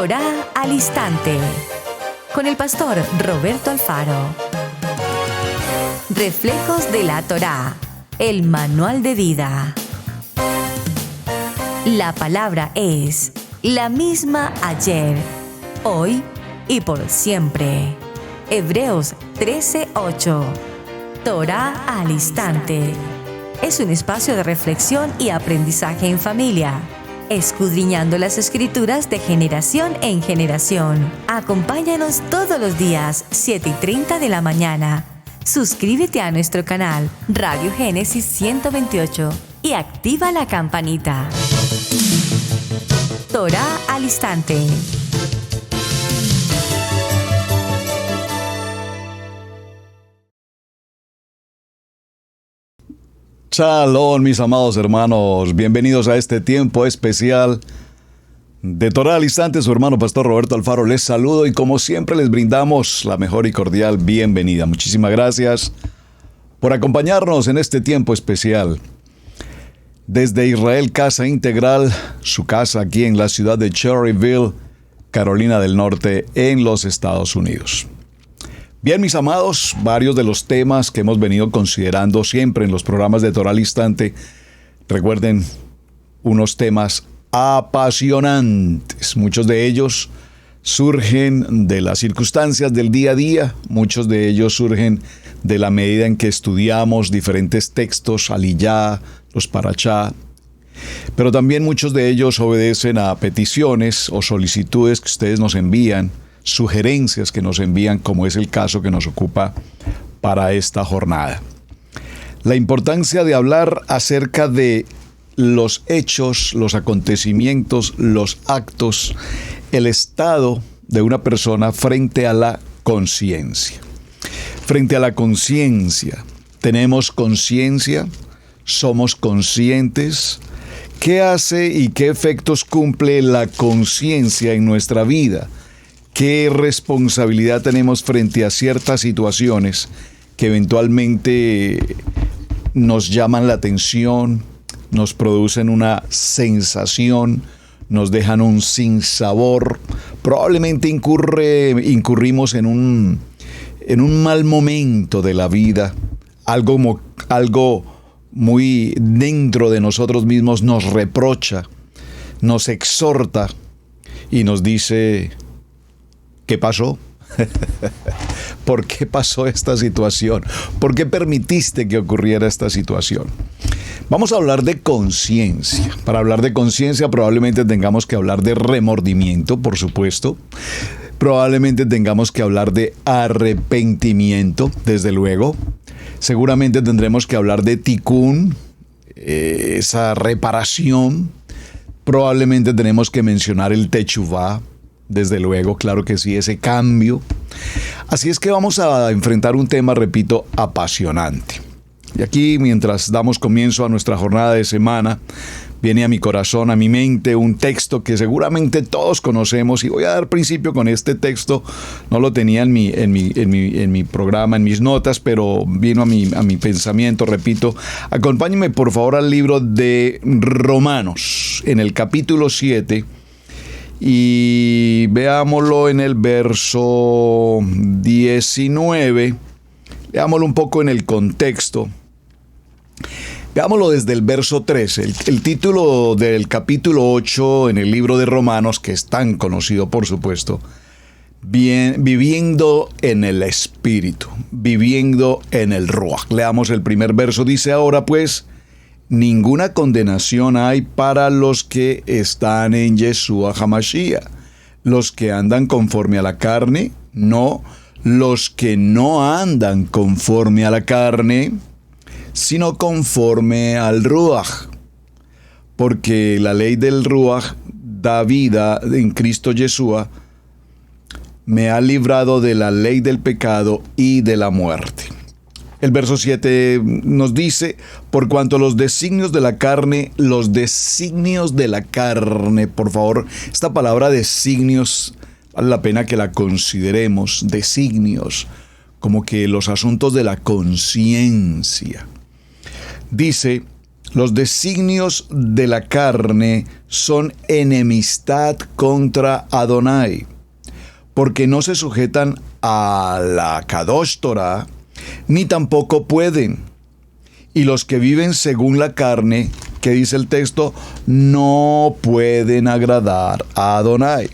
Torá al Instante, con el pastor Roberto Alfaro. Reflejos de la Torá, el manual de vida. La palabra es la misma ayer, hoy y por siempre. Hebreos 13:8. Torá al Instante. Es un espacio de reflexión y aprendizaje en familia, escudriñando las Escrituras de generación en generación. Acompáñanos todos los días, 7:30 de la mañana. Suscríbete a nuestro canal Radio Génesis 128 y activa la campanita. Torá al Instante. Shalom, mis amados hermanos, bienvenidos a este tiempo especial de Torá al Instante. Su hermano pastor Roberto Alfaro les saludo y como siempre les brindamos la mejor y cordial bienvenida. Muchísimas gracias por acompañarnos en este tiempo especial. Desde Israel Casa Integral, su casa aquí en la ciudad de Cherryville, Carolina del Norte, en los Estados Unidos. Bien, mis amados, varios de los temas que hemos venido considerando siempre en los programas de Torá al Instante, recuerden, unos temas apasionantes. Muchos de ellos surgen de las circunstancias del día a día, muchos de ellos surgen de la medida en que estudiamos diferentes textos, aliyá, los parachá, pero también muchos de ellos obedecen a peticiones o solicitudes que ustedes nos envían, sugerencias que nos envían, como es el caso que nos ocupa para esta jornada. La importancia de hablar acerca de los hechos, los acontecimientos, los actos, el estado de una persona frente a la conciencia. Frente a la conciencia, ¿tenemos conciencia? ¿Somos conscientes? ¿Qué hace y qué efectos cumple la conciencia en nuestra vida? ¿Qué responsabilidad tenemos frente a ciertas situaciones que eventualmente nos llaman la atención, nos producen una sensación, nos dejan un sinsabor? Probablemente incurrimos en un mal momento de la vida, algo muy dentro de nosotros mismos nos reprocha, nos exhorta y nos dice: ¿qué pasó? ¿Por qué pasó esta situación? ¿Por qué permitiste que ocurriera esta situación? Vamos a hablar de conciencia. Para hablar de conciencia probablemente tengamos que hablar de remordimiento, por supuesto. Probablemente tengamos que hablar de arrepentimiento, desde luego. Seguramente tendremos que hablar de tikkun, esa reparación. Probablemente tenemos que mencionar el teshuvá. Desde luego, claro que sí, ese cambio. Así es que vamos a enfrentar un tema, repito, apasionante. Y aquí, mientras damos comienzo a nuestra jornada de semana, viene a mi corazón, a mi mente, un texto que seguramente todos conocemos, y voy a dar principio con este texto. No lo tenía en mi programa, en mis notas, pero vino a mi pensamiento, repito. Acompáñenme por favor al libro de Romanos, en el capítulo 7, y veámoslo en el verso 19. Veámoslo un poco en el contexto. Veámoslo desde el verso 13. El título del capítulo 8 en el libro de Romanos, que es tan conocido, por supuesto, viviendo en el Espíritu, viviendo en el Ruach. Leamos el primer verso. Dice: ahora pues, ninguna condenación hay para los que están en Yeshua HaMashiach, los que andan conforme a la carne, no los que no andan conforme a la carne, sino conforme al Ruach. Porque la ley del Ruach da vida en Cristo Yeshua, me ha librado de la ley del pecado y de la muerte. El verso 7 nos dice: por cuanto los designios de la carne, por favor, esta palabra designios, vale la pena que la consideremos, designios, como que los asuntos de la conciencia. Dice: Los designios de la carne son enemistad contra Adonai, porque no se sujetan a la Kadosh Torah, ni tampoco pueden. Y los que viven según la carne, que dice el texto, no pueden agradar a Adonai.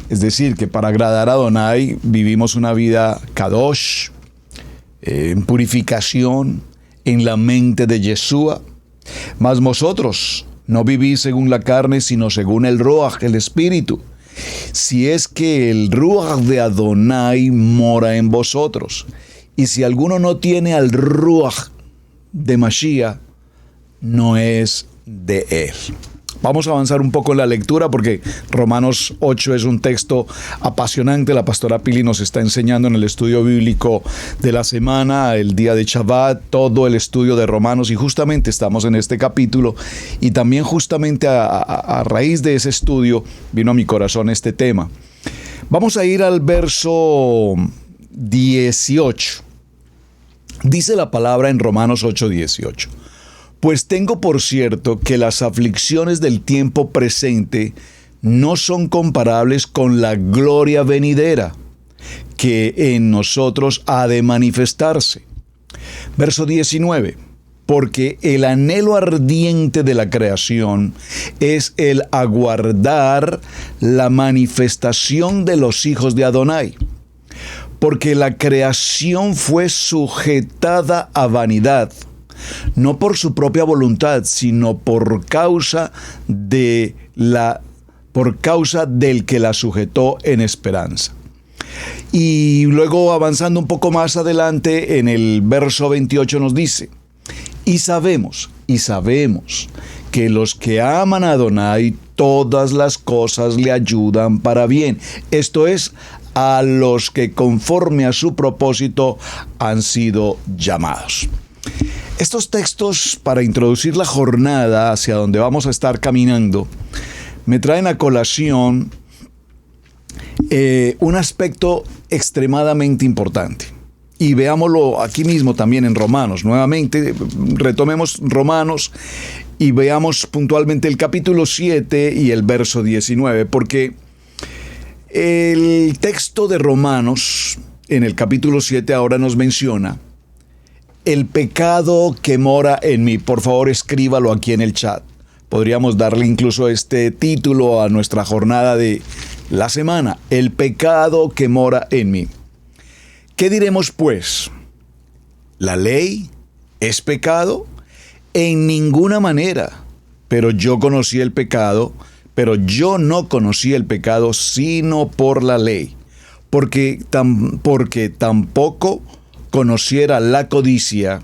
Es decir, que para agradar a Adonai vivimos una vida Kadosh, en purificación, en la mente de Yeshua. Mas vosotros no vivís según la carne, sino según el Ruach, el Espíritu. Si es que el Ruach de Adonai mora en vosotros. Y si alguno no tiene al Ruach de Mashiach, no es de él. Vamos a avanzar un poco en la lectura porque Romanos 8 es un texto apasionante. La pastora Pili nos está enseñando en el estudio bíblico de la semana, el día de Shabbat, todo el estudio de Romanos, y justamente estamos en este capítulo, y también justamente a raíz de ese estudio vino a mi corazón este tema. Vamos a ir al verso 18. Dice la palabra en Romanos 8:18. Pues tengo por cierto que las aflicciones del tiempo presente no son comparables con la gloria venidera, que en nosotros ha de manifestarse. Verso 19. Porque el anhelo ardiente de la creación es el aguardar la manifestación de los hijos de Adonai. Porque la creación fue sujetada a vanidad, no por su propia voluntad, sino por causa del que la sujetó en esperanza. Y luego, avanzando un poco más adelante, en el verso 28 nos dice: y sabemos que los que aman a Adonai, todas las cosas le ayudan para bien. Esto es, a los que conforme a su propósito han sido llamados. Estos textos, para introducir la jornada hacia donde vamos a estar caminando, me traen a colación un aspecto extremadamente importante. Y veámoslo aquí mismo también en Romanos. Nuevamente, retomemos Romanos y veamos puntualmente el capítulo 7 y el verso 19, porque el texto de Romanos en el capítulo 7 ahora nos menciona el pecado que mora en mí. Por favor, escríbalo aquí en el chat. Podríamos darle incluso este título a nuestra jornada de la semana: el pecado que mora en mí. ¿Qué diremos pues? ¿La ley es pecado? En ninguna manera. Pero yo conocí el pecado, pero yo no conocí el pecado sino por la ley, porque tampoco conociera la codicia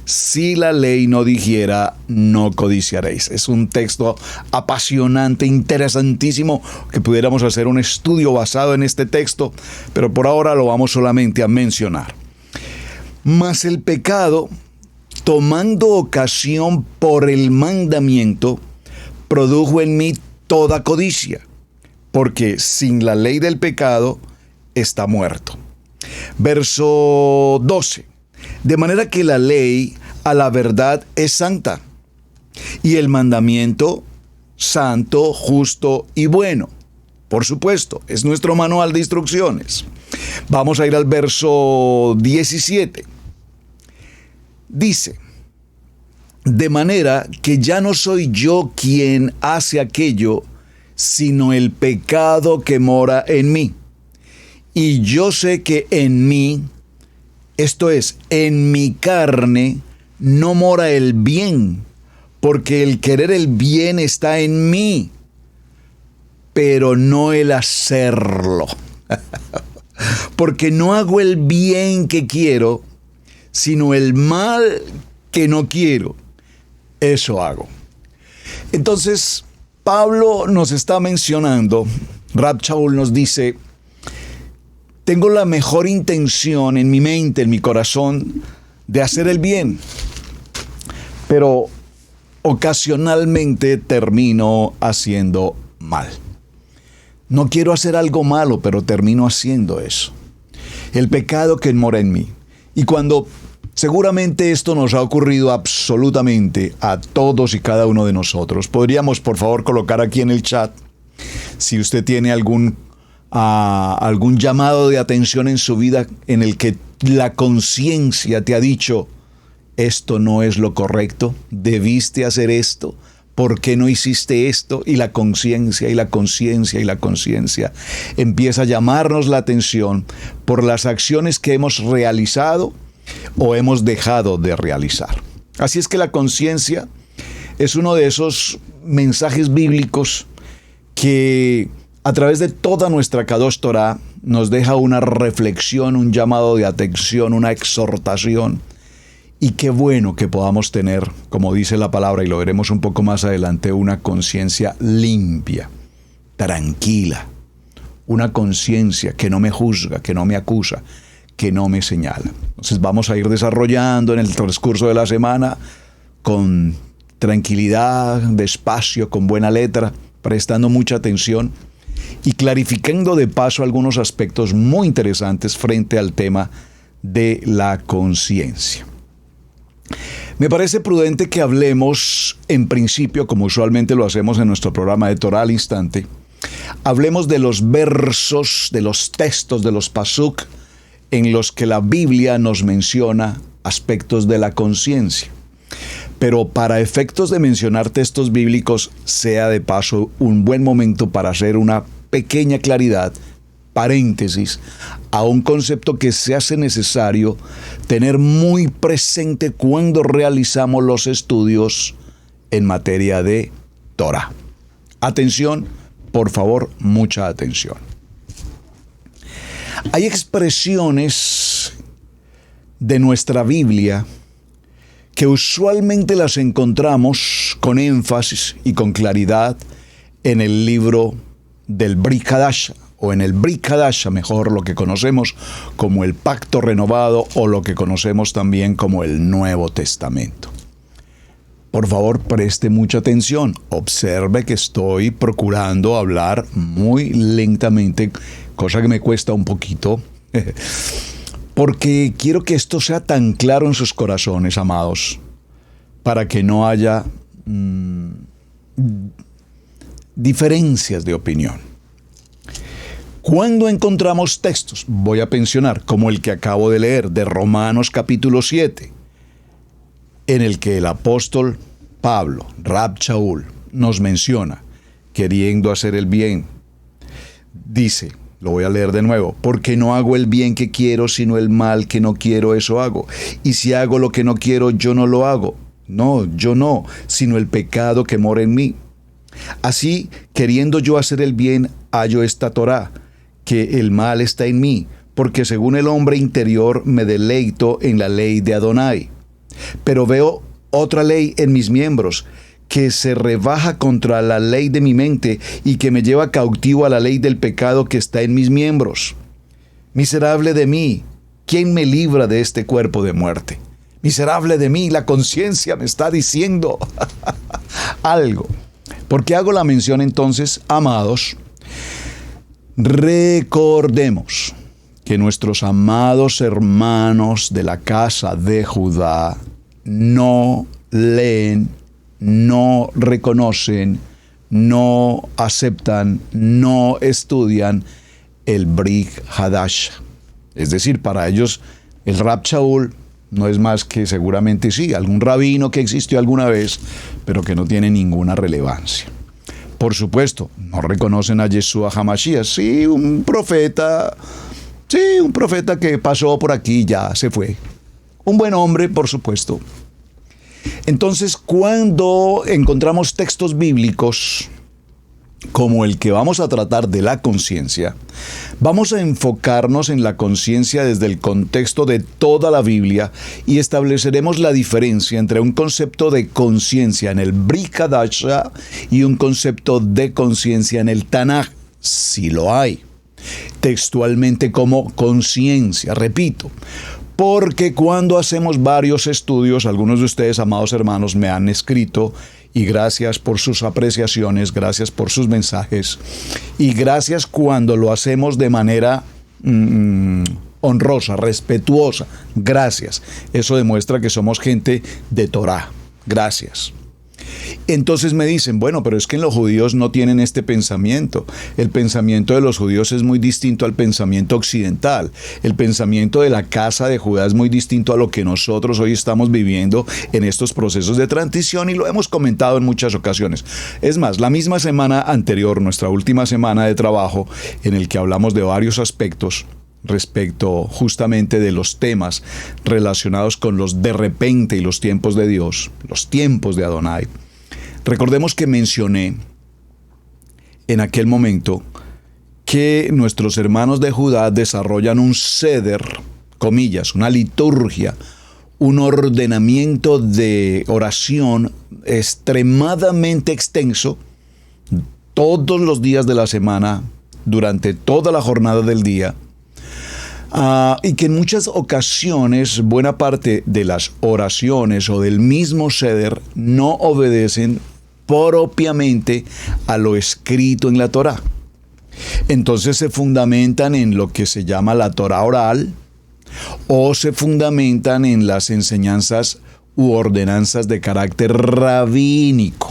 si la ley no dijera no codiciaréis. Es un texto apasionante, interesantísimo, que pudiéramos hacer un estudio basado en este texto, pero por ahora lo vamos solamente a mencionar. Mas el pecado, tomando ocasión por el mandamiento, produjo en mí toda codicia, porque sin la ley del pecado está muerto. Verso 12. De manera que la ley a la verdad es santa, y el mandamiento santo, justo y bueno. Por supuesto, es nuestro manual de instrucciones. Vamos a ir al verso 17. Dice: de manera que ya no soy yo quien hace aquello, sino el pecado que mora en mí. Y yo sé que en mí, esto es, en mi carne, no mora el bien, porque el querer el bien está en mí, pero no el hacerlo. Porque no hago el bien que quiero, sino el mal que no quiero. Eso hago. Entonces, Pablo nos está mencionando, Rab Shaul nos dice: tengo la mejor intención en mi mente, en mi corazón, de hacer el bien, pero ocasionalmente termino haciendo mal. No quiero hacer algo malo, pero termino haciendo eso. El pecado que mora en mí. Y cuando Seguramente esto nos ha ocurrido absolutamente a todos y cada uno de nosotros. Podríamos, por favor, colocar aquí en el chat si usted tiene algún llamado de atención en su vida en el que la conciencia te ha dicho, esto no es lo correcto, debiste hacer esto, ¿por qué no hiciste esto? Y la conciencia, y la conciencia, y la conciencia empieza a llamarnos la atención por las acciones que hemos realizado o hemos dejado de realizar. Así es que la conciencia es uno de esos mensajes bíblicos que a través de toda nuestra Kadosh Torah nos deja una reflexión, un llamado de atención, una exhortación. Y qué bueno que podamos tener, como dice la palabra, y lo veremos un poco más adelante, una conciencia limpia, tranquila, una conciencia que no me juzga, que no me acusa, que no me señala. Entonces vamos a ir desarrollando en el transcurso de la semana con tranquilidad, despacio, con buena letra, prestando mucha atención y clarificando de paso algunos aspectos muy interesantes frente al tema de la conciencia. Me parece prudente que hablemos, en principio, como usualmente lo hacemos en nuestro programa de Torah al Instante, hablemos de los versos, de los textos, de los pasuk, en los que la Biblia nos menciona aspectos de la conciencia. Pero para efectos de mencionar textos bíblicos, sea de paso un buen momento para hacer una pequeña claridad, paréntesis, a un concepto que se hace necesario tener muy presente cuando realizamos los estudios en materia de Torah. Atención, por favor, mucha atención. Hay expresiones de nuestra Biblia que usualmente las encontramos con énfasis y con claridad en el libro del Brit Hadasha, o en el Brit Hadasha, mejor lo que conocemos como el Pacto Renovado o lo que conocemos también como el Nuevo Testamento. Por favor, preste mucha atención. Observe que estoy procurando hablar muy lentamente, cosa que me cuesta un poquito, porque quiero que esto sea tan claro en sus corazones, amados, para que no haya diferencias de opinión. Cuando encontramos textos, voy a mencionar, como el que acabo de leer, de Romanos capítulo 7, en el que el apóstol Pablo, Rab Shaul, nos menciona, queriendo hacer el bien, dice, lo voy a leer de nuevo, porque no hago el bien que quiero, sino el mal que no quiero, eso hago. Y si hago lo que no quiero, yo no lo hago. No, yo no, sino el pecado que mora en mí. Así, queriendo yo hacer el bien, hallo esta Torá, que el mal está en mí, porque según el hombre interior me deleito en la ley de Adonai. Pero veo otra ley en mis miembros, que se rebaja contra la ley de mi mente y que me lleva cautivo a la ley del pecado que está en mis miembros. Miserable de mí, ¿quién me libra de este cuerpo de muerte? Miserable de mí, la conciencia me está diciendo algo. ¿Por qué hago la mención entonces, amados? Recordemos que nuestros amados hermanos de la casa de Judá no leen, no reconocen, no aceptan, no estudian el Brit Hadasha. Es decir, para ellos el Rab Shaul no es más que seguramente sí, algún rabino que existió alguna vez, pero que no tiene ninguna relevancia. Por supuesto, no reconocen a Yeshua HaMashiach, sí, un profeta que pasó por aquí y ya se fue. Un buen hombre, por supuesto. Entonces, cuando encontramos textos bíblicos como el que vamos a tratar de la conciencia, vamos a enfocarnos en la conciencia desde el contexto de toda la Biblia y estableceremos la diferencia entre un concepto de conciencia en el Brit Hadasha y un concepto de conciencia en el Tanaj, si lo hay, textualmente como conciencia, repito. Porque cuando hacemos varios estudios, algunos de ustedes, amados hermanos, me han escrito, y gracias por sus apreciaciones, gracias por sus mensajes, y gracias cuando lo hacemos de manera honrosa, respetuosa. Gracias. Eso demuestra que somos gente de Torá. Gracias. Entonces me dicen, bueno, pero es que los judíos no tienen este pensamiento. El pensamiento de los judíos es muy distinto al pensamiento occidental. El pensamiento de la casa de Judá es muy distinto a lo que nosotros hoy estamos viviendo en estos procesos de transición, y lo hemos comentado en muchas ocasiones. Es más, la misma semana anterior, nuestra última semana de trabajo, en el que hablamos de varios aspectos respecto justamente de los temas relacionados con los de repente y los tiempos de Dios, los tiempos de Adonai. Recordemos que mencioné en aquel momento que nuestros hermanos de Judá desarrollan un seder, comillas, una liturgia, un ordenamiento de oración extremadamente extenso todos los días de la semana, durante toda la jornada del día. Y que en muchas ocasiones buena parte de las oraciones o del mismo seder no obedecen propiamente a lo escrito en la Torá. Entonces se fundamentan en lo que se llama la Torá oral, o se fundamentan en las enseñanzas u ordenanzas de carácter rabínico.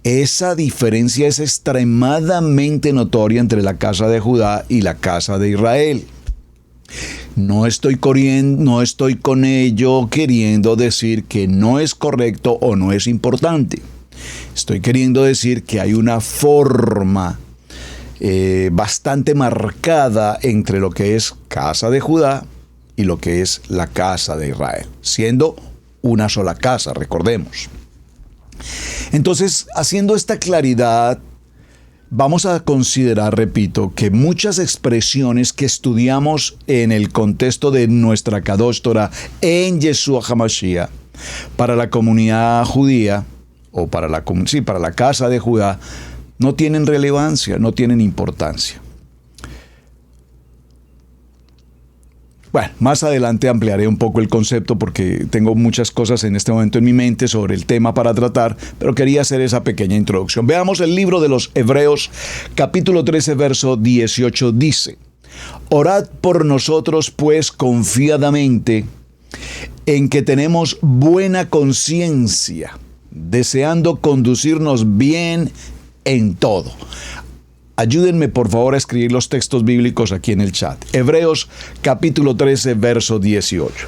Esa diferencia es extremadamente notoria entre la casa de Judá y la casa de Israel. No estoy con ello queriendo decir que no es correcto o no es importante. Estoy queriendo decir que hay una forma bastante marcada entre lo que es casa de Judá y lo que es la casa de Israel, siendo una sola casa, recordemos. Entonces, haciendo esta claridad, vamos a considerar, repito, que muchas expresiones que estudiamos en el contexto de nuestra Kadosh Torah en Yeshua HaMashiach, para la comunidad judía, o para la casa de Judá, no tienen relevancia, no tienen importancia. Bueno, más adelante ampliaré un poco el concepto porque tengo muchas cosas en este momento en mi mente sobre el tema para tratar, pero quería hacer esa pequeña introducción. Veamos el libro de los Hebreos, capítulo 13, verso 18, dice: Orad por nosotros, pues, confiadamente, en que tenemos buena conciencia, deseando conducirnos bien en todo. Ayúdenme por favor a escribir los textos bíblicos aquí en el chat. Hebreos capítulo 13, verso 18.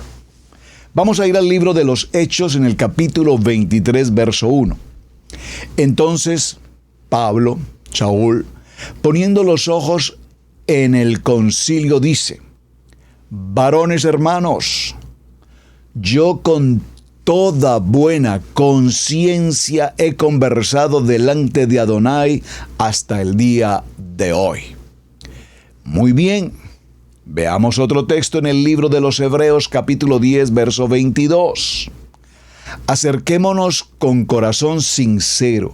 Vamos a ir al libro de los Hechos en el capítulo 23, verso 1. Entonces Pablo, Saúl, poniendo los ojos en el concilio, dice: Varones hermanos, yo con toda buena conciencia he conversado delante de Adonai hasta el día de hoy. Muy bien, veamos otro texto en el libro de los Hebreos, capítulo 10, verso 22. Acerquémonos con corazón sincero,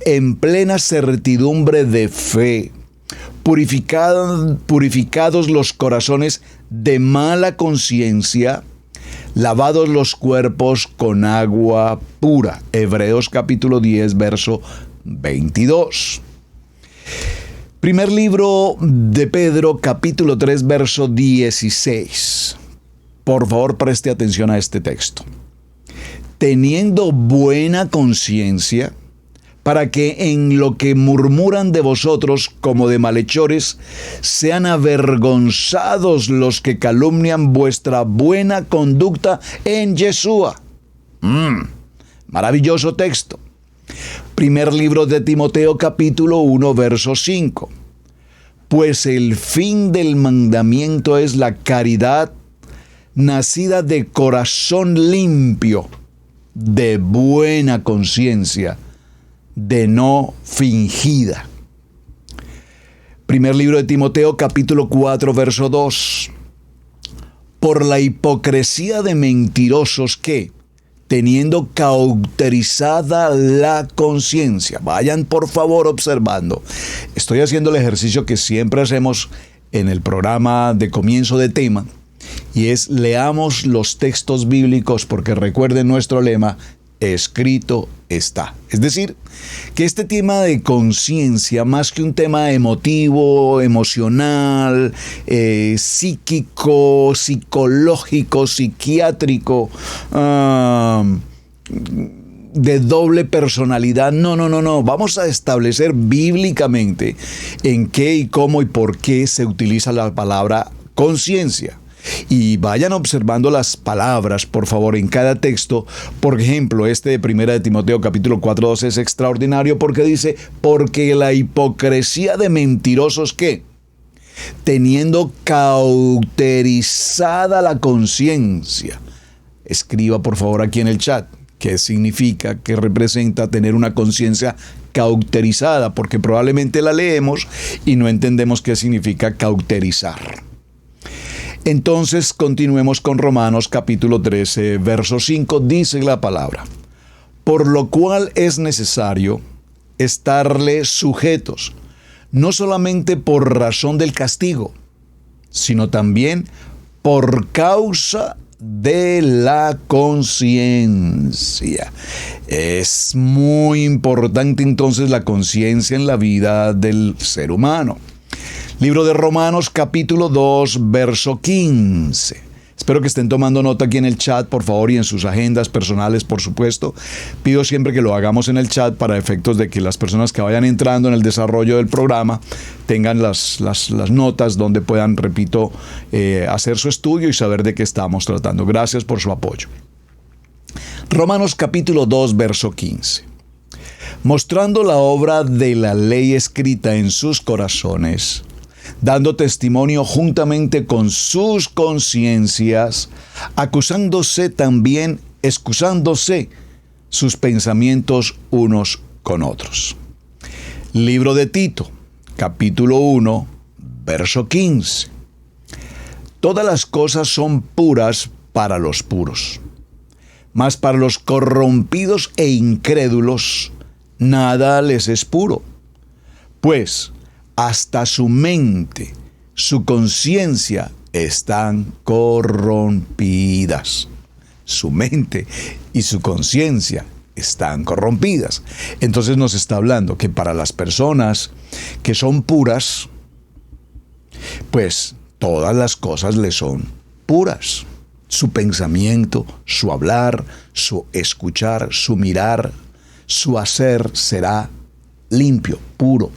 en plena certidumbre de fe, purificados los corazones de mala conciencia, lavados los cuerpos con agua pura. Hebreos capítulo 10, verso 22. Primer libro de Pedro, capítulo 3, verso 16. Por favor, preste atención a este texto. Teniendo buena conciencia, para que en lo que murmuran de vosotros como de malhechores, sean avergonzados los que calumnian vuestra buena conducta en Yeshua. Maravilloso texto. Primer libro de Timoteo, capítulo 1, verso 5. Pues el fin del mandamiento es la caridad, nacida de corazón limpio, de buena conciencia, de no fingida. Primer libro de Timoteo, capítulo 4, verso 2. Por la hipocresía de mentirosos que, teniendo cauterizada la conciencia, vayan por favor observando. Estoy haciendo el ejercicio que siempre hacemos en el programa de comienzo de tema, y es: leamos los textos bíblicos, porque recuerden nuestro lema: escrito está. Es decir, que este tema de conciencia, más que un tema emotivo, emocional, psíquico, psicológico, psiquiátrico, de doble personalidad, no. Vamos a establecer bíblicamente en qué y cómo y por qué se utiliza la palabra conciencia. Y vayan observando las palabras, por favor, en cada texto. Por ejemplo, este de 1 de Timoteo capítulo 4:12 es extraordinario porque dice, porque la hipocresía de mentirosos, ¿qué? Teniendo cauterizada la conciencia. Escriba, por favor, aquí en el chat qué significa, qué representa tener una conciencia cauterizada, porque probablemente la leemos y no entendemos qué significa cauterizar. Entonces continuemos con Romanos capítulo 13, verso 5, dice la palabra, por lo cual es necesario estarle sujetos, no solamente por razón del castigo, sino también por causa de la conciencia. Es muy importante entonces la conciencia en la vida del ser humano. Libro de Romanos, capítulo 2, verso 15. Espero que estén tomando nota aquí en el chat, por favor, y en sus agendas personales, por supuesto. Pido siempre que lo hagamos en el chat para efectos de que las personas que vayan entrando en el desarrollo del programa tengan las notas donde puedan, repito, hacer su estudio y saber de qué estamos tratando. Gracias por su apoyo. Romanos, capítulo 2, verso 15. Mostrando la obra de la ley escrita en sus corazones, dando testimonio juntamente con sus conciencias, excusándose sus pensamientos unos con otros. Libro de Tito, capítulo 1, verso 15. Todas las cosas son puras para los puros, mas para los corrompidos e incrédulos nada les es puro, pues hasta su mente, su conciencia están corrompidas. Su mente y su conciencia están corrompidas. Entonces nos está hablando que para las personas que son puras, pues todas las cosas le son puras. Su pensamiento, su hablar, su escuchar, su mirar, su hacer será limpio, puro.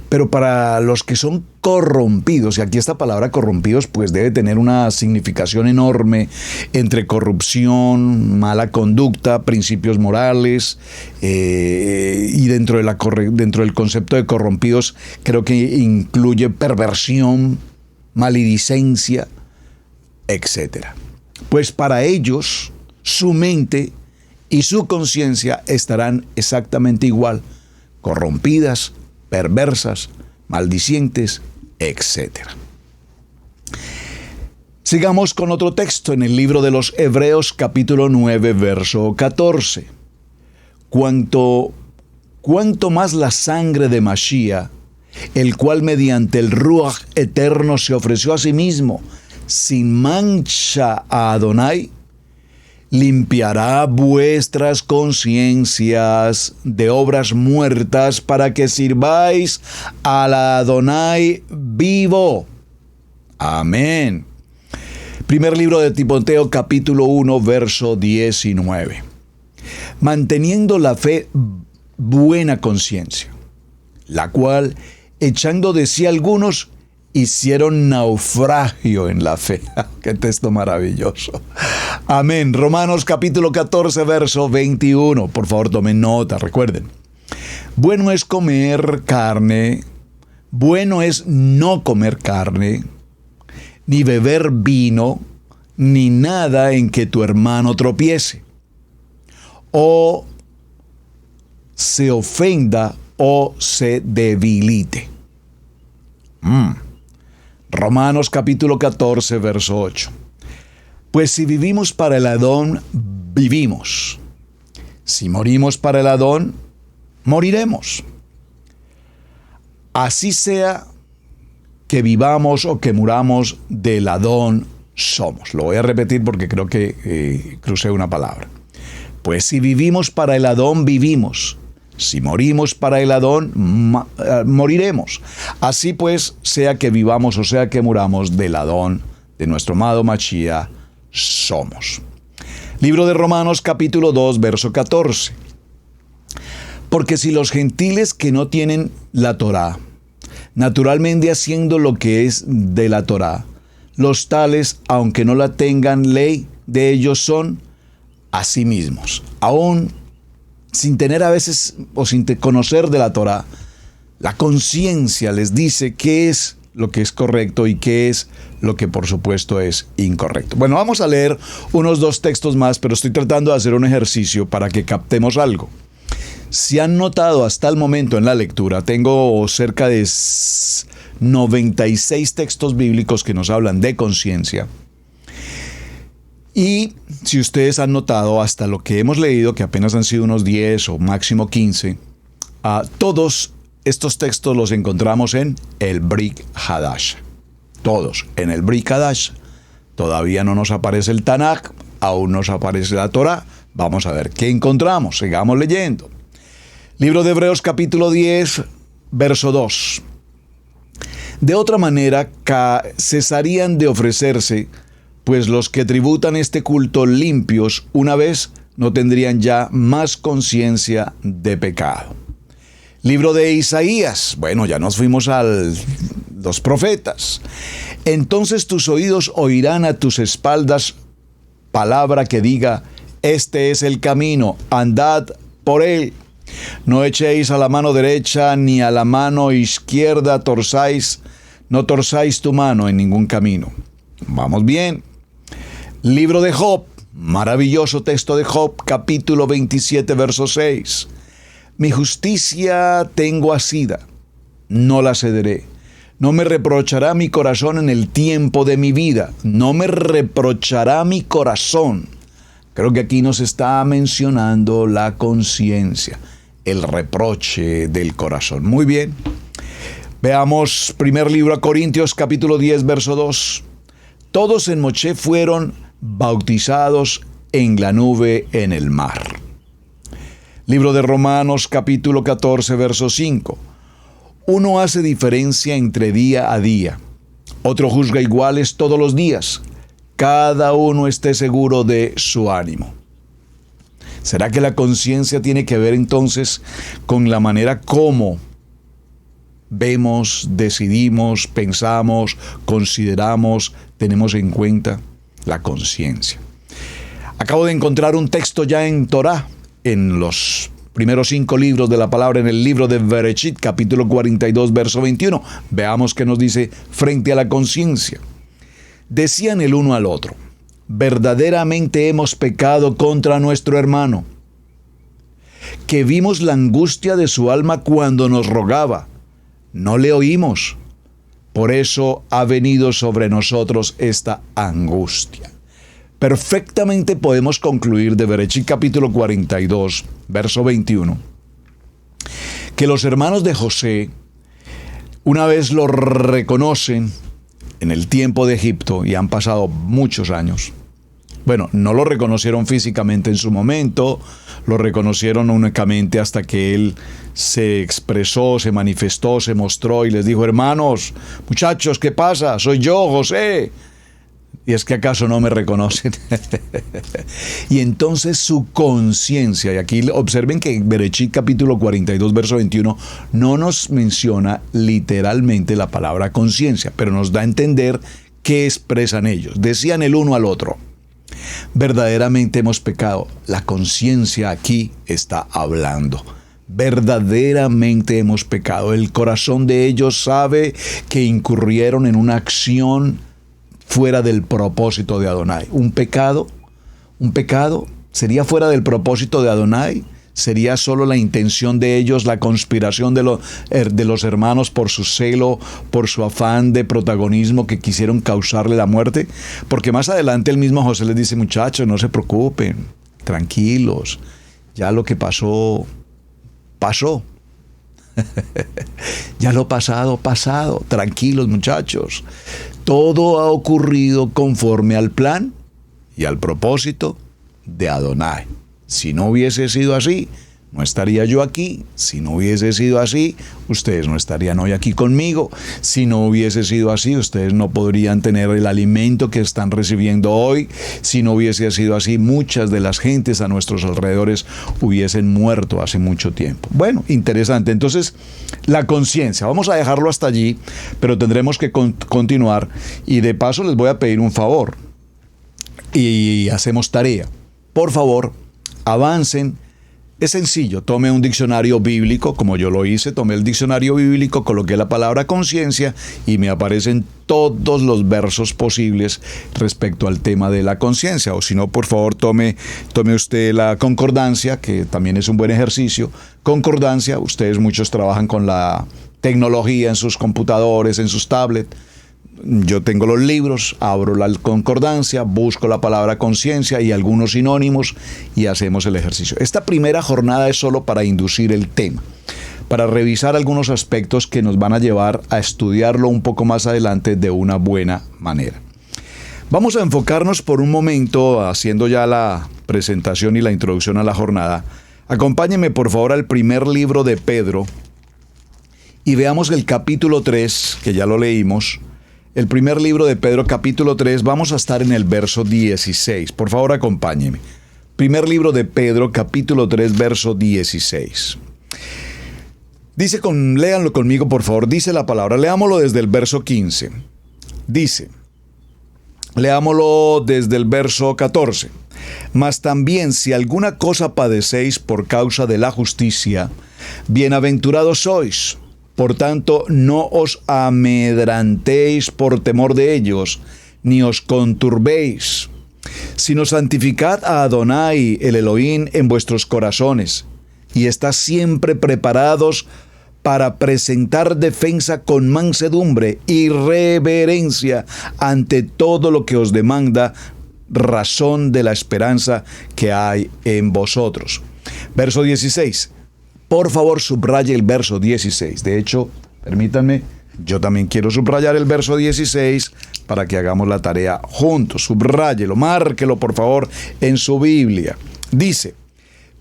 Pero para los que son corrompidos, y aquí esta palabra corrompidos pues debe tener una significación enorme entre corrupción, mala conducta, principios morales, y dentro del concepto de corrompidos creo que incluye perversión, maledicencia, etc. Pues para ellos su mente y su conciencia estarán exactamente igual, corrompidas, perversas, maldicientes, etc. Sigamos con otro texto en el libro de los Hebreos, capítulo 9, verso 14. Cuanto más la sangre de Mashiach, el cual mediante el Ruach eterno se ofreció a sí mismo, sin mancha a Adonai, limpiará vuestras conciencias de obras muertas para que sirváis al Adonai vivo. Amén. Primer libro de Timoteo, capítulo 1, verso 19. Manteniendo la fe, buena conciencia, la cual, echando de sí algunos, hicieron naufragio en la fe. ¡Qué texto maravilloso! Amén. Romanos capítulo 14, verso 21. Por favor, tomen nota, recuerden. Bueno es comer carne, bueno es no comer carne, ni beber vino, ni nada en que tu hermano tropiece, o se ofenda o se debilite. Romanos capítulo 14, verso 8. Pues si vivimos para el Adón, vivimos. Si morimos para el Adón, moriremos. Así sea que vivamos o que muramos, del Adón somos. Lo voy a repetir porque creo que crucé una palabra. pues si vivimos para el Adón, vivimos. Si morimos para el Adón, moriremos. Así pues, sea que vivamos o sea que muramos, del Adón, de nuestro amado Mashiach, somos. Libro de Romanos, capítulo 2, verso 14. Porque si los gentiles que no tienen la Torá, naturalmente haciendo lo que es de la Torá, los tales, aunque no la tengan ley, de ellos son a sí mismos, aún sin tener a veces o sin conocer de la Torá, la conciencia les dice qué es lo que es correcto y qué es lo que por supuesto es incorrecto. Bueno, vamos a leer unos 2 textos más, pero estoy tratando de hacer un ejercicio para que captemos algo. Si han notado hasta el momento en la lectura, tengo cerca de 96 textos bíblicos que nos hablan de conciencia. Y si ustedes han notado hasta lo que hemos leído, que apenas han sido unos 10 o máximo 15, todos estos textos los encontramos en el Brit Hadash. Todos en el Brit Hadash. Todavía no nos aparece el Tanaj, aún nos aparece la Torá. Vamos a ver qué encontramos. Sigamos leyendo. Libro de Hebreos capítulo 10, verso 2. De otra manera, cesarían de ofrecerse, pues los que tributan este culto limpios una vez no tendrían ya más conciencia de pecado. Libro de Isaías. Bueno, ya nos fuimos a los profetas. Entonces tus oídos oirán a tus espaldas palabra que diga: este es el camino, andad por él. No echéis a la mano derecha ni a la mano izquierda no torzáis tu mano en ningún camino. Vamos bien. Libro de Job, maravilloso texto de Job, capítulo 27, verso 6. Mi justicia tengo asida, no la cederé. No me reprochará mi corazón en el tiempo de mi vida. No me reprochará mi corazón. Creo que aquí nos está mencionando la conciencia, el reproche del corazón. Muy bien. Veamos primer libro a Corintios, capítulo 10, verso 2. Todos en Moshe fueron bautizados en la nube en el mar. Libro de Romanos, capítulo 14, verso 5. Uno hace diferencia entre día a día, otro juzga iguales todos los días. Cada uno esté seguro de su ánimo. ¿Será que la conciencia tiene que ver entonces con la manera como vemos, decidimos, pensamos, consideramos, tenemos en cuenta la conciencia? Acabo de encontrar un texto ya en Torá, en los primeros 5 libros de la palabra, en el libro de Bereshit, capítulo 42, verso 21. Veamos qué nos dice frente a la conciencia. Decían el uno al otro: verdaderamente hemos pecado contra nuestro hermano, que vimos la angustia de su alma cuando nos rogaba. No le oímos. Por eso ha venido sobre nosotros esta angustia. Perfectamente podemos concluir de Bereshit capítulo 42, verso 21, que los hermanos de José, una vez lo reconocen en el tiempo de Egipto, y han pasado muchos años. Bueno, no lo reconocieron físicamente en su momento, lo reconocieron únicamente hasta que él se expresó, se manifestó, se mostró y les dijo: hermanos, muchachos, ¿qué pasa? Soy yo, José. ¿Y es que acaso no me reconocen? Y entonces su conciencia, y aquí observen que Bereshit capítulo 42, verso 21, no nos menciona literalmente la palabra conciencia, pero nos da a entender qué expresan ellos. Decían el uno al otro: verdaderamente hemos pecado. La conciencia aquí está hablando. Verdaderamente hemos pecado. El corazón de ellos sabe que incurrieron en una acción fuera del propósito de Adonai. Un pecado sería fuera del propósito de Adonai. Sería solo la intención de ellos, la conspiración de los hermanos por su celo, por su afán de protagonismo que quisieron causarle la muerte. Porque más adelante el mismo José les dice: muchachos, no se preocupen, tranquilos, ya lo que pasó, pasó. Ya lo pasado, pasado. Tranquilos, muchachos. Todo ha ocurrido conforme al plan y al propósito de Adonai. Si no hubiese sido así, no estaría yo aquí. Si no hubiese sido así, ustedes no estarían hoy aquí conmigo. Si no hubiese sido así, ustedes no podrían tener el alimento que están recibiendo hoy. Si no hubiese sido así, muchas de las gentes a nuestros alrededores hubiesen muerto hace mucho tiempo. Bueno, interesante. Entonces, la conciencia. Vamos a dejarlo hasta allí, pero tendremos que continuar. Y de paso les voy a pedir un favor. Y hacemos tarea. Por favor, avancen. Es sencillo, tome un diccionario bíblico, como yo lo hice, tomé el diccionario bíblico, coloqué la palabra conciencia y me aparecen todos los versos posibles respecto al tema de la conciencia. O si no, por favor, tome usted la concordancia, que también es un buen ejercicio. Concordancia, ustedes muchos trabajan con la tecnología en sus computadores, en sus tablets. Yo tengo los libros, abro la concordancia, busco la palabra conciencia y algunos sinónimos y hacemos el ejercicio. Esta primera jornada es solo para inducir el tema, para revisar algunos aspectos que nos van a llevar a estudiarlo un poco más adelante de una buena manera. Vamos a enfocarnos por un momento, haciendo ya la presentación y la introducción a la jornada. Acompáñenme por favor al primer libro de Pedro y veamos el capítulo 3, que ya lo leímos. El primer libro de Pedro, capítulo 3, vamos a estar en el verso 16. Por favor, acompáñeme. Primer libro de Pedro, capítulo 3, verso 16. Dice, léanlo conmigo, por favor, dice la palabra. Leámoslo desde el verso 15. Dice, leámoslo desde el verso 14. Mas también si alguna cosa padecéis por causa de la justicia, bienaventurados sois. Por tanto, no os amedrantéis por temor de ellos, ni os conturbéis, sino santificad a Adonai, el Elohim, en vuestros corazones, y estad siempre preparados para presentar defensa con mansedumbre y reverencia ante todo lo que os demanda razón de la esperanza que hay en vosotros. Verso 16. Por favor, subraye el verso 16. De hecho, permítanme, yo también quiero subrayar el verso 16 para que hagamos la tarea juntos. Subráyelo, márquelo, por favor, en su Biblia. Dice,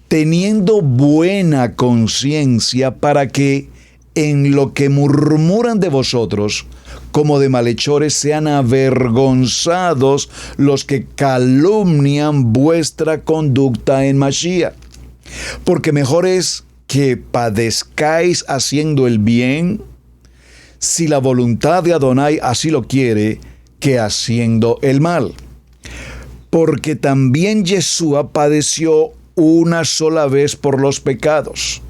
teniendo buena conciencia para que en lo que murmuran de vosotros, como de malhechores, sean avergonzados los que calumnian vuestra conducta en Mashiach. Porque mejor es que padezcáis haciendo el bien, si la voluntad de Adonai así lo quiere, que haciendo el mal. Porque también Yeshua padeció una sola vez por los pecados,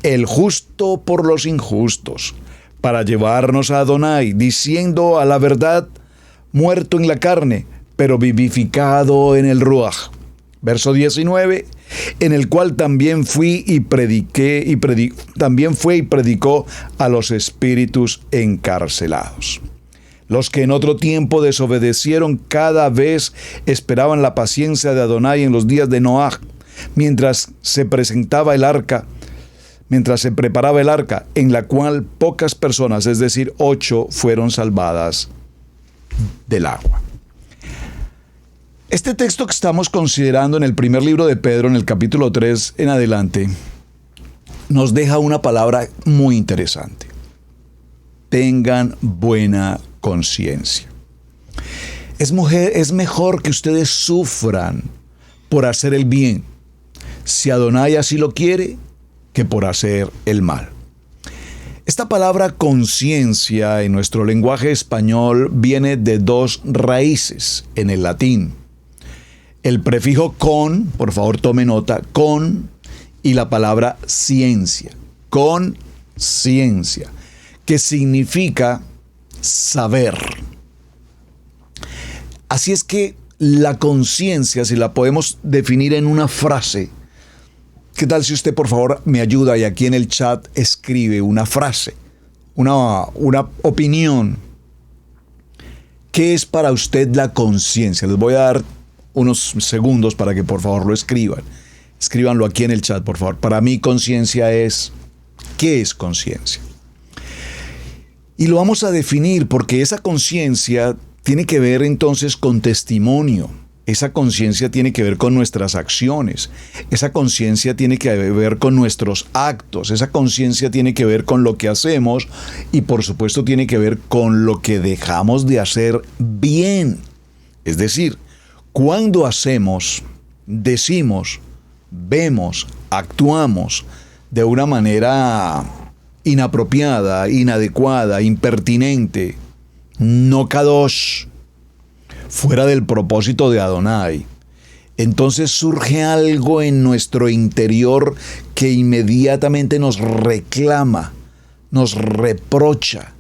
el justo por los injustos, para llevarnos a Adonai, diciendo a la verdad, muerto en la carne, pero vivificado en el Ruach. Verso 19, en el cual también fui y también fue y predicó a los espíritus encarcelados. Los que en otro tiempo desobedecieron cada vez esperaban la paciencia de Adonai en los días de Noaj, mientras se preparaba el arca, en la cual pocas personas, es decir, 8, fueron salvadas del agua. Este texto que estamos considerando en el primer libro de Pedro, en el capítulo 3 en adelante, nos deja una palabra muy interesante. Tengan buena conciencia. Es mejor que ustedes sufran por hacer el bien, si Adonai así lo quiere, que por hacer el mal. Esta palabra conciencia en nuestro lenguaje español viene de 2 raíces en el latín. El prefijo con, por favor tome nota, con, y la palabra ciencia, conciencia, que significa saber. Así es que la conciencia, si la podemos definir en una frase, ¿qué tal si usted por favor me ayuda y aquí en el chat escribe una frase, una opinión? ¿Qué es para usted la conciencia? Les voy a dar unos segundos para que por favor lo escriban. Escríbanlo aquí en el chat, por favor. Para mí conciencia es, ¿qué es conciencia? Y lo vamos a definir porque esa conciencia tiene que ver entonces con testimonio. Esa conciencia tiene que ver con nuestras acciones, esa conciencia tiene que ver con nuestros actos, esa conciencia tiene que ver con lo que hacemos y por supuesto tiene que ver con lo que dejamos de hacer bien. Es decir, cuando hacemos, decimos, vemos, actuamos de una manera inapropiada, inadecuada, impertinente, no kadosh, fuera del propósito de Adonai, entonces surge algo en nuestro interior que inmediatamente nos reclama, nos reprocha,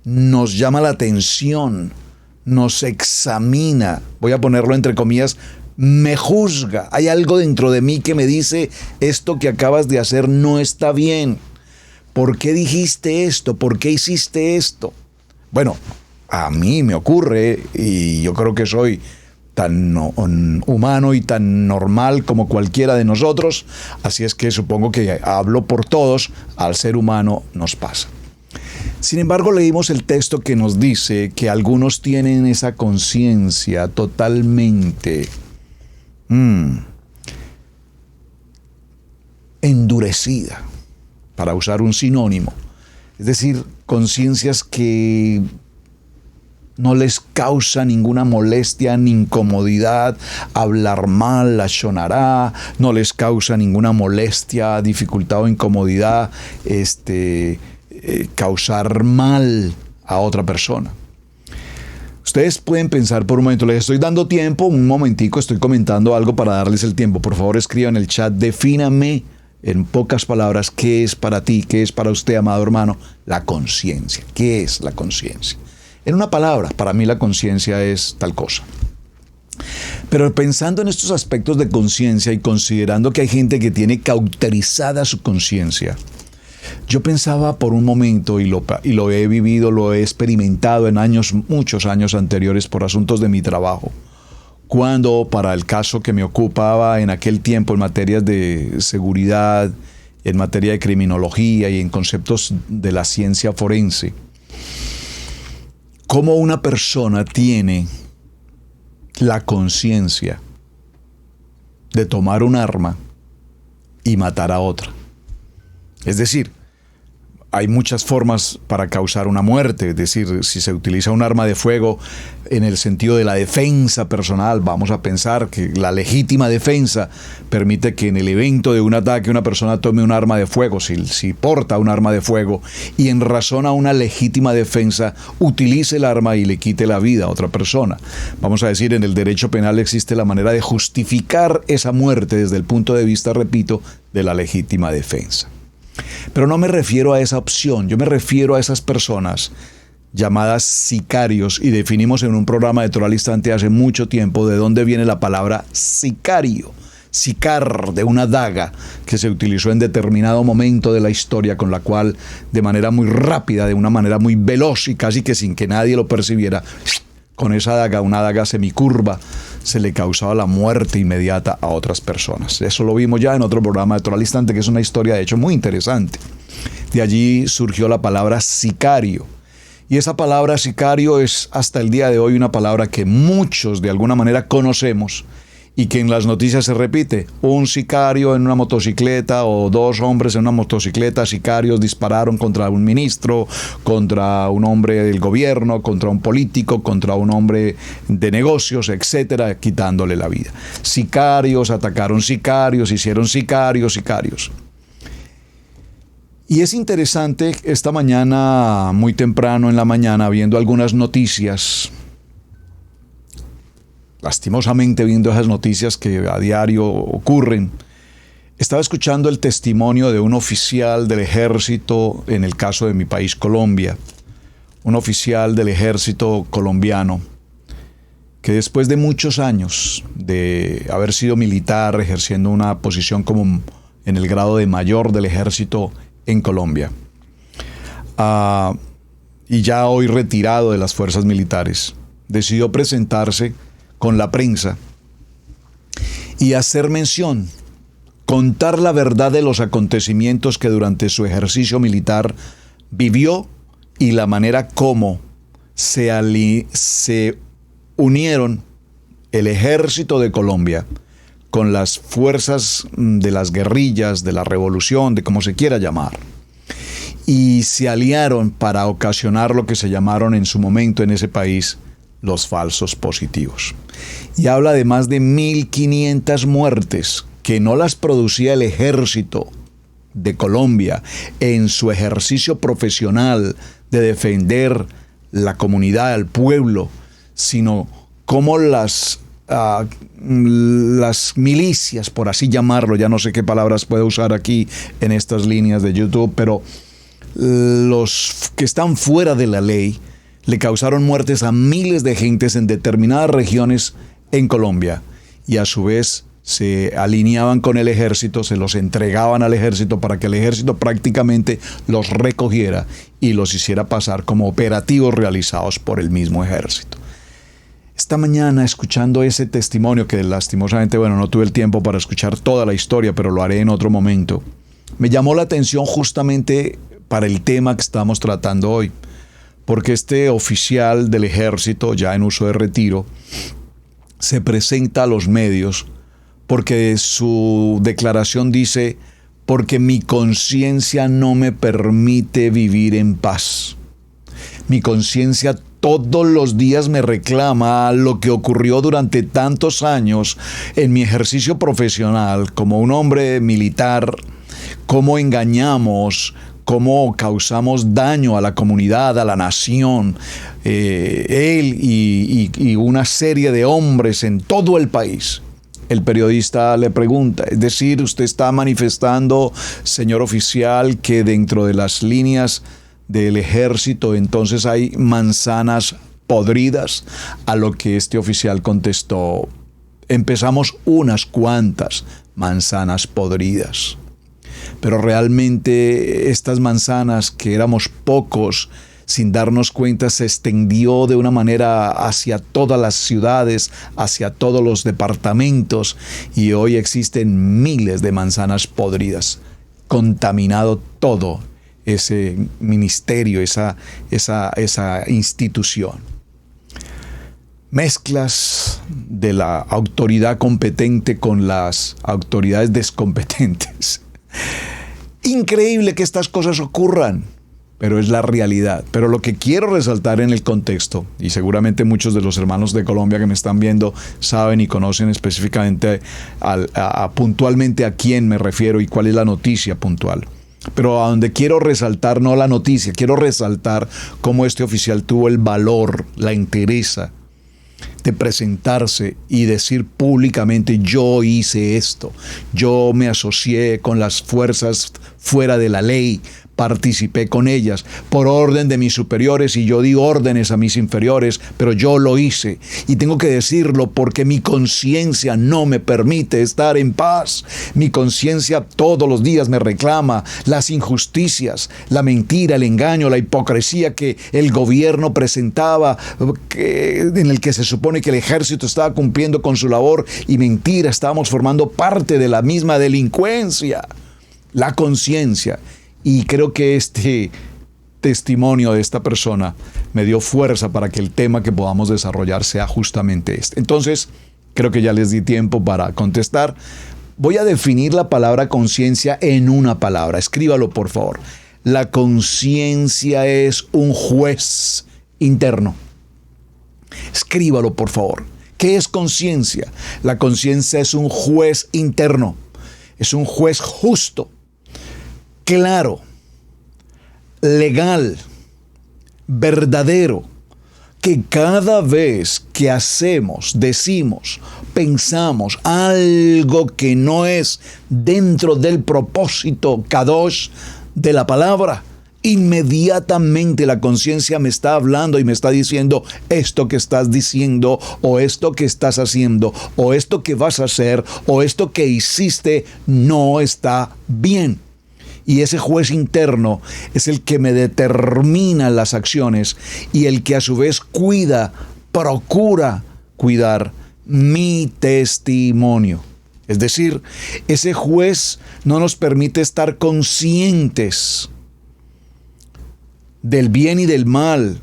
nos llama la atención, nos examina, voy a ponerlo entre comillas, me juzga. Hay algo dentro de mí que me dice, esto que acabas de hacer no está bien. ¿Por qué dijiste esto? ¿Por qué hiciste esto? Bueno, a mí me ocurre, y yo creo que soy tan humano y tan normal como cualquiera de nosotros, así es que supongo que hablo por todos, al ser humano nos pasa. Sin embargo, leímos el texto que nos dice que algunos tienen esa conciencia totalmente endurecida, para usar un sinónimo, es decir, conciencias que no les causa ninguna molestia ni incomodidad hablar mal, la shonará, no les causa ninguna molestia, dificultad o incomodidad causar mal a otra persona. Ustedes pueden pensar por un momento, les estoy dando tiempo, un momentico, estoy comentando algo para darles el tiempo. Por favor, escriban en el chat, defíname en pocas palabras qué es para ti, qué es para usted, amado hermano, la conciencia. ¿Qué es la conciencia? En una palabra, para mí la conciencia es tal cosa. Pero pensando en estos aspectos de conciencia y considerando que hay gente que tiene cauterizada su conciencia, yo pensaba por un momento, y lo he vivido, lo he experimentado en muchos años anteriores por asuntos de mi trabajo, cuando para el caso que me ocupaba en aquel tiempo en materias de seguridad, en materia de criminología y en conceptos de la ciencia forense, cómo una persona tiene la conciencia de tomar un arma y matar a otra. Es decir, hay muchas formas para causar una muerte, es decir, si se utiliza un arma de fuego en el sentido de la defensa personal, vamos a pensar que la legítima defensa permite que en el evento de un ataque una persona tome un arma de fuego, si porta un arma de fuego y en razón a una legítima defensa utilice el arma y le quite la vida a otra persona. Vamos a decir, en el derecho penal existe la manera de justificar esa muerte desde el punto de vista, repito, de la legítima defensa. Pero no me refiero a esa opción, yo me refiero a esas personas llamadas sicarios, y definimos en un programa de Torah al Instante hace mucho tiempo de dónde viene la palabra sicario. Sicar, de una daga que se utilizó en determinado momento de la historia, con la cual de manera muy rápida, de una manera muy veloz y casi que sin que nadie lo percibiera, con esa daga, una daga semicurva, se le causaba la muerte inmediata a otras personas. Eso lo vimos ya en otro programa de Torah al Instante, que es una historia de hecho muy interesante. De allí surgió la palabra sicario. Y esa palabra sicario es hasta el día de hoy una palabra que muchos de alguna manera conocemos y que en las noticias se repite. Un sicario en una motocicleta o dos hombres en una motocicleta, sicarios, dispararon contra un ministro, contra un hombre del gobierno, contra un político, contra un hombre de negocios, etcétera, quitándole la vida. Sicarios atacaron sicarios, hicieron sicarios. Y es interesante, esta mañana, muy temprano en la mañana, viendo algunas noticias, lastimosamente viendo esas noticias que a diario ocurren, estaba escuchando el testimonio de un oficial del ejército, en el caso de mi país, Colombia, un oficial del ejército colombiano, que después de muchos años de haber sido militar, ejerciendo una posición como en el grado de mayor del ejército en Colombia, y ya hoy retirado de las fuerzas militares, decidió presentarse con la prensa y hacer mención, contar la verdad de los acontecimientos que durante su ejercicio militar vivió y la manera como se unieron el ejército de Colombia con las fuerzas de las guerrillas, de la revolución, de como se quiera llamar, y se aliaron para ocasionar lo que se llamaron en su momento en ese país los falsos positivos. Y habla de más de 1.500 muertes que no las producía el ejército de Colombia en su ejercicio profesional de defender la comunidad, al pueblo, sino como las milicias, por así llamarlo, ya no sé qué palabras puedo usar aquí en estas líneas de YouTube, pero los que están fuera de la ley le causaron muertes a miles de gentes en determinadas regiones en Colombia, y a su vez se alineaban con el ejército, se los entregaban al ejército para que el ejército prácticamente los recogiera y los hiciera pasar como operativos realizados por el mismo ejército. Esta mañana, escuchando ese testimonio, que lastimosamente, no tuve el tiempo para escuchar toda la historia, pero lo haré en otro momento, me llamó la atención justamente para el tema que estamos tratando hoy, porque este oficial del ejército, ya en uso de retiro, se presenta a los medios porque su declaración dice: porque mi conciencia no me permite vivir en paz. Mi conciencia todos los días me reclama lo que ocurrió durante tantos años en mi ejercicio profesional como un hombre militar, cómo engañamos, cómo causamos daño a la comunidad, a la nación, él y una serie de hombres en todo el país. El periodista le pregunta, es decir, usted está manifestando, señor oficial, que dentro de las líneas del ejército entonces hay manzanas podridas, a lo que este oficial contestó: empezamos unas cuantas manzanas podridas. Pero realmente estas manzanas, que éramos pocos, sin darnos cuenta, se extendió de una manera hacia todas las ciudades, hacia todos los departamentos, y hoy existen miles de manzanas podridas, contaminado todo ese ministerio, esa institución. Mezclas de la autoridad competente con las autoridades descompetentes. Increíble que estas cosas ocurran, pero es la realidad. Pero lo que quiero resaltar en el contexto, y seguramente muchos de los hermanos de Colombia que me están viendo saben y conocen específicamente puntualmente a quién me refiero y cuál es la noticia puntual. Pero a donde quiero resaltar no la noticia, quiero resaltar cómo este oficial tuvo el valor, la entereza de presentarse y decir públicamente: yo hice esto, yo me asocié con las fuerzas fuera de la ley, participé con ellas por orden de mis superiores y yo di órdenes a mis inferiores, pero yo lo hice y tengo que decirlo porque mi conciencia no me permite estar en paz. Mi conciencia todos los días me reclama las injusticias, la mentira, el engaño, la hipocresía que el gobierno presentaba, en el que se supone que el ejército estaba cumpliendo con su labor, y mentira, estábamos formando parte de la misma delincuencia. La conciencia. Y creo que este testimonio de esta persona me dio fuerza para que el tema que podamos desarrollar sea justamente este. Entonces, creo que ya les di tiempo para contestar. Voy a definir la palabra conciencia en una palabra. Escríbalo, por favor. La conciencia es un juez interno. Escríbalo, por favor. ¿Qué es conciencia? La conciencia es un juez interno. Es un juez justo, claro, legal, verdadero, que cada vez que hacemos, decimos, pensamos algo que no es dentro del propósito kadosh de la palabra, inmediatamente la conciencia me está hablando y me está diciendo: esto que estás diciendo, o esto que estás haciendo, o esto que vas a hacer, o esto que hiciste no está bien. Y ese juez interno es el que me determina las acciones y el que a su vez procura cuidar mi testimonio. Es decir, ese juez no nos permite estar conscientes del bien y del mal,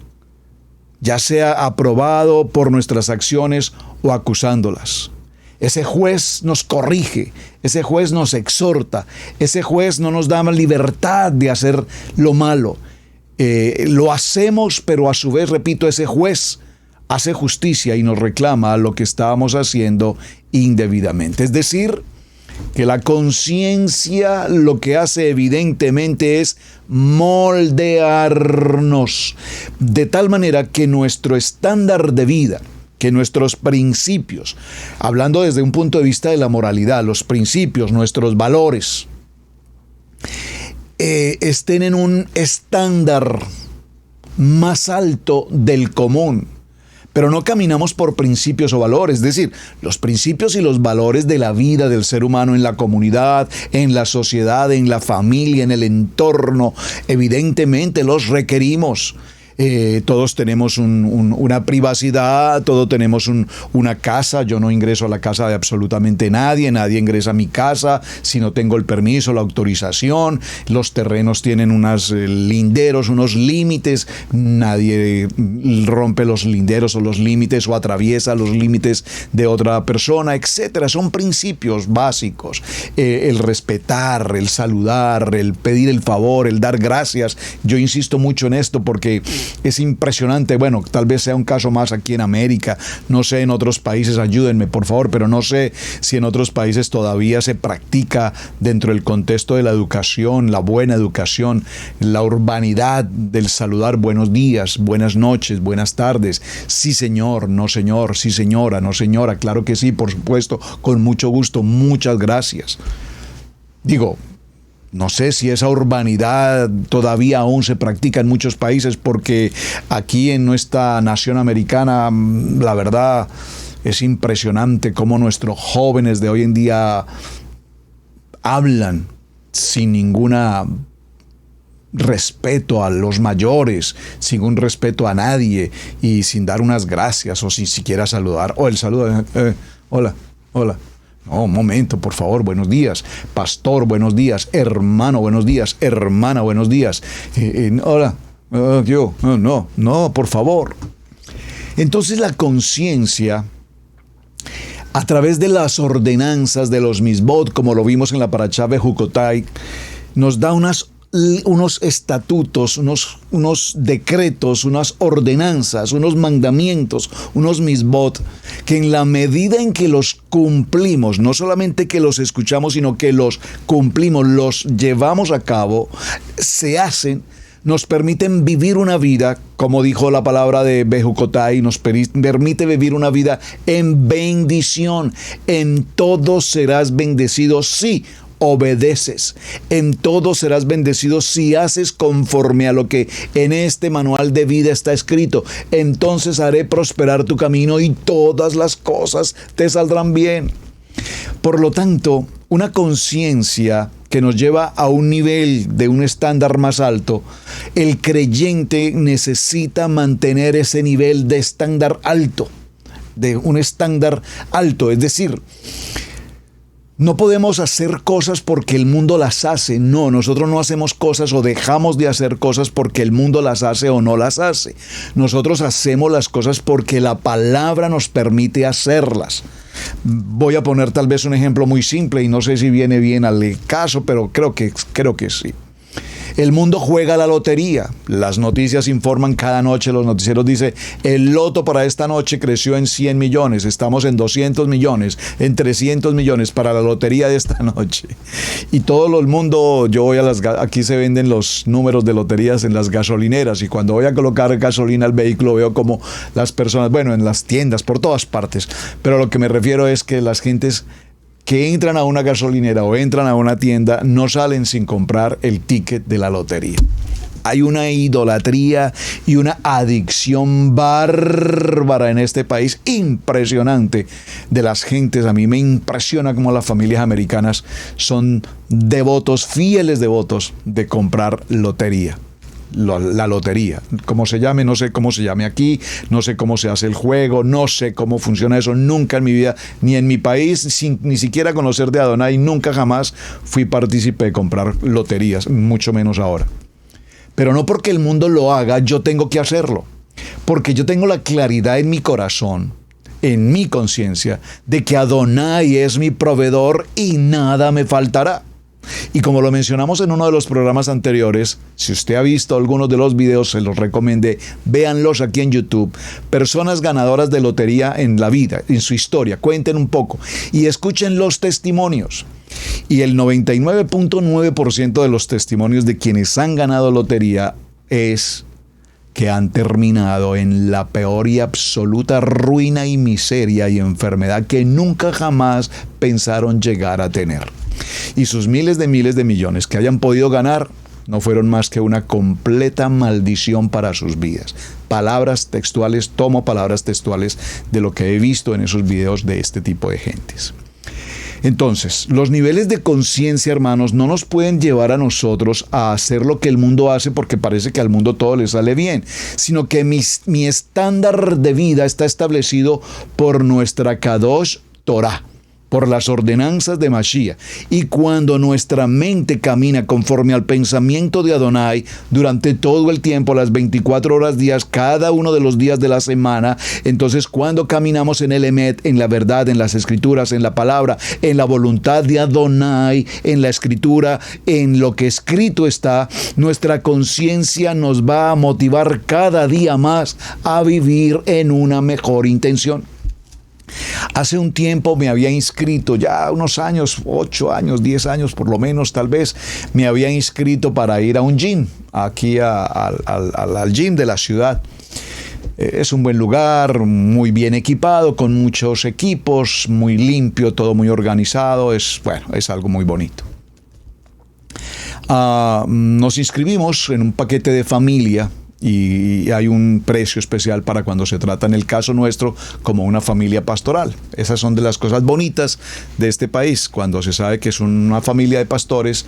ya sea aprobado por nuestras acciones o acusándolas. Ese juez nos corrige, ese juez nos exhorta, ese juez no nos da libertad de hacer lo malo. Lo hacemos, pero a su vez, repito, ese juez hace justicia y nos reclama lo que estábamos haciendo indebidamente. Es decir, que la conciencia lo que hace evidentemente es moldearnos de tal manera que nuestro estándar de vida, que nuestros principios, hablando desde un punto de vista de la moralidad, los principios, nuestros valores, estén en un estándar más alto del común. Pero no caminamos por principios o valores, es decir, los principios y los valores de la vida del ser humano en la comunidad, en la sociedad, en la familia, en el entorno, evidentemente los requerimos. Todos tenemos una privacidad, todos tenemos una casa. Yo no ingreso a la casa de absolutamente nadie, nadie ingresa a mi casa si no tengo el permiso, la autorización. Los terrenos tienen unos linderos, unos límites. Nadie rompe los linderos o los límites o atraviesa los límites de otra persona, etcétera. Son principios básicos. El respetar, el saludar, el pedir el favor, el dar gracias. Yo insisto mucho en esto porque es impresionante. Bueno, tal vez sea un caso más aquí en América, no sé, en otros países, ayúdenme por favor, pero no sé si en otros países todavía se practica dentro del contexto de la educación, la buena educación, la urbanidad del saludar buenos días, buenas noches, buenas tardes, sí señor, no señor, sí señora, no señora, claro que sí, por supuesto, con mucho gusto, muchas gracias. Digo, no sé si esa urbanidad todavía aún se practica en muchos países, porque aquí en nuestra nación americana, la verdad, es impresionante cómo nuestros jóvenes de hoy en día hablan sin ninguna respeto a los mayores, sin un respeto a nadie y sin dar unas gracias o sin siquiera saludar. O el saludo, hola, hola. No, un momento, por favor, buenos días. Pastor, buenos días. Hermano, buenos días. Hermana, buenos días. Hola, no, por favor. Entonces la conciencia, a través de las ordenanzas de los misbot, como lo vimos en la parashá Bejucotai, nos da unos estatutos, unos decretos, unas ordenanzas, unos mandamientos, unos misbot, que en la medida en que los cumplimos, no solamente que los escuchamos, sino que los cumplimos, los llevamos a cabo, se hacen, nos permiten vivir una vida, como dijo la palabra de Bejucotai, nos permite vivir una vida en bendición. En todo serás bendecido, sí, obedeces. En todo serás bendecido si haces conforme a lo que en este manual de vida está escrito. Entonces haré prosperar tu camino y todas las cosas te saldrán bien. Por lo tanto, una conciencia que nos lleva a un nivel de un estándar más alto, el creyente necesita mantener ese nivel de estándar alto, de un estándar alto, es decir, no podemos hacer cosas porque el mundo las hace. No, nosotros no hacemos cosas o dejamos de hacer cosas porque el mundo las hace o no las hace. Nosotros hacemos las cosas porque la palabra nos permite hacerlas. Voy a poner tal vez un ejemplo muy simple y no sé si viene bien al caso, pero creo que sí. El mundo juega la lotería. Las noticias informan cada noche, los noticieros dicen, el loto para esta noche creció en 100 millones, estamos en 200 millones, en 300 millones para la lotería de esta noche. Y todo el mundo, yo voy aquí se venden los números de loterías en las gasolineras, y cuando voy a colocar gasolina al vehículo veo como las personas, bueno, en las tiendas, por todas partes, pero lo que me refiero es que las gentes que entran a una gasolinera o entran a una tienda no salen sin comprar el ticket de la lotería. Hay una idolatría y una adicción bárbara en este país, impresionante, de las gentes. A mí me impresiona cómo las familias americanas son devotos, fieles devotos de comprar lotería. La lotería, como se llame, no sé cómo se llame aquí, no sé cómo se hace el juego, no sé cómo funciona eso, nunca en mi vida, ni en mi país, sin ni siquiera conocer de Adonai, nunca jamás fui partícipe de comprar loterías, mucho menos ahora. Pero no porque el mundo lo haga, yo tengo que hacerlo. porque yo tengo la claridad en mi corazón, en mi conciencia, de que Adonai es mi proveedor y nada me faltará. Y como lo mencionamos en uno de los programas anteriores, si usted ha visto algunos de los videos, se los recomendé, véanlos aquí en YouTube. Personas ganadoras de lotería en la vida, en su historia, cuenten un poco y escuchen los testimonios. Y el 99.9% de los testimonios de quienes han ganado lotería es que han terminado en la peor y absoluta ruina y miseria y enfermedad que nunca jamás pensaron llegar a tener. Y sus miles de millones que hayan podido ganar no fueron más que una completa maldición para sus vidas. Palabras textuales, tomo palabras textuales de lo que he visto en esos videos de este tipo de gentes. Entonces, los niveles de conciencia, hermanos, no nos pueden llevar a nosotros a hacer lo que el mundo hace porque parece que al mundo todo le sale bien, sino que mi estándar de vida está establecido por nuestra Kadosh Torah, por las ordenanzas de Mashiach. Y cuando nuestra mente camina conforme al pensamiento de Adonai durante todo el tiempo, las 24 horas días, cada uno de los días de la semana, entonces cuando caminamos en el Emet, en la verdad, en las escrituras, en la palabra, en la voluntad de Adonai, en la escritura, en lo que escrito está, nuestra conciencia nos va a motivar cada día más a vivir en una mejor intención. Hace un tiempo me había inscrito, ya unos años, 8 años, 10 años por lo menos tal vez, me había inscrito para ir a un gym, aquí al gym de la ciudad. Es un buen lugar, muy bien equipado, con muchos equipos, muy limpio, todo muy organizado, es algo muy bonito. Nos inscribimos en un paquete de familia. Y hay un precio especial para cuando se trata, en el caso nuestro, como una familia pastoral. Esas son de las cosas bonitas de este país. Cuando se sabe que es una familia de pastores,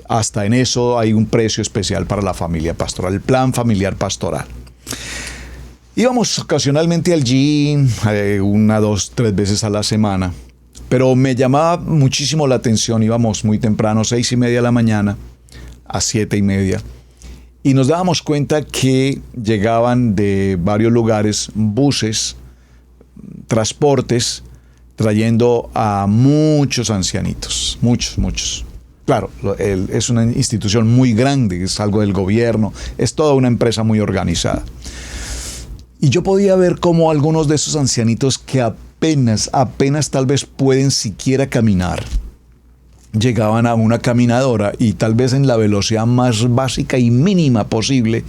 hasta en eso hay un precio especial para la familia pastoral, el plan familiar pastoral. Íbamos ocasionalmente al gym, 1, 2, 3 veces a la semana, pero me llamaba muchísimo la atención. Íbamos muy temprano, 6:30 de la mañana a 7:30. Y nos dábamos cuenta que llegaban de varios lugares buses, transportes, trayendo a muchos ancianitos, muchos. Claro, es una institución muy grande, es algo del gobierno, es toda una empresa muy organizada. Y yo podía ver cómo algunos de esos ancianitos que apenas tal vez pueden siquiera caminar, llegaban a una caminadora y tal vez en la velocidad más básica y mínima posible,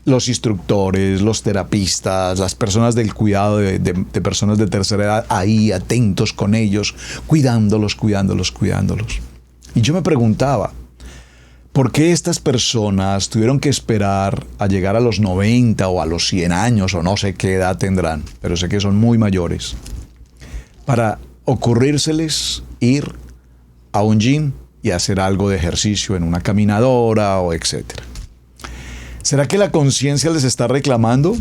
los instructores, los terapistas, las personas del cuidado de personas de tercera edad, ahí atentos con ellos, cuidándolos. Y yo me preguntaba, ¿por qué estas personas tuvieron que esperar a llegar a los 90 o a los 100 años o no sé qué edad tendrán, pero sé que son muy mayores, para ocurrírseles ir a un gym y hacer algo de ejercicio en una caminadora o etcétera? ¿Será que la conciencia les está reclamando?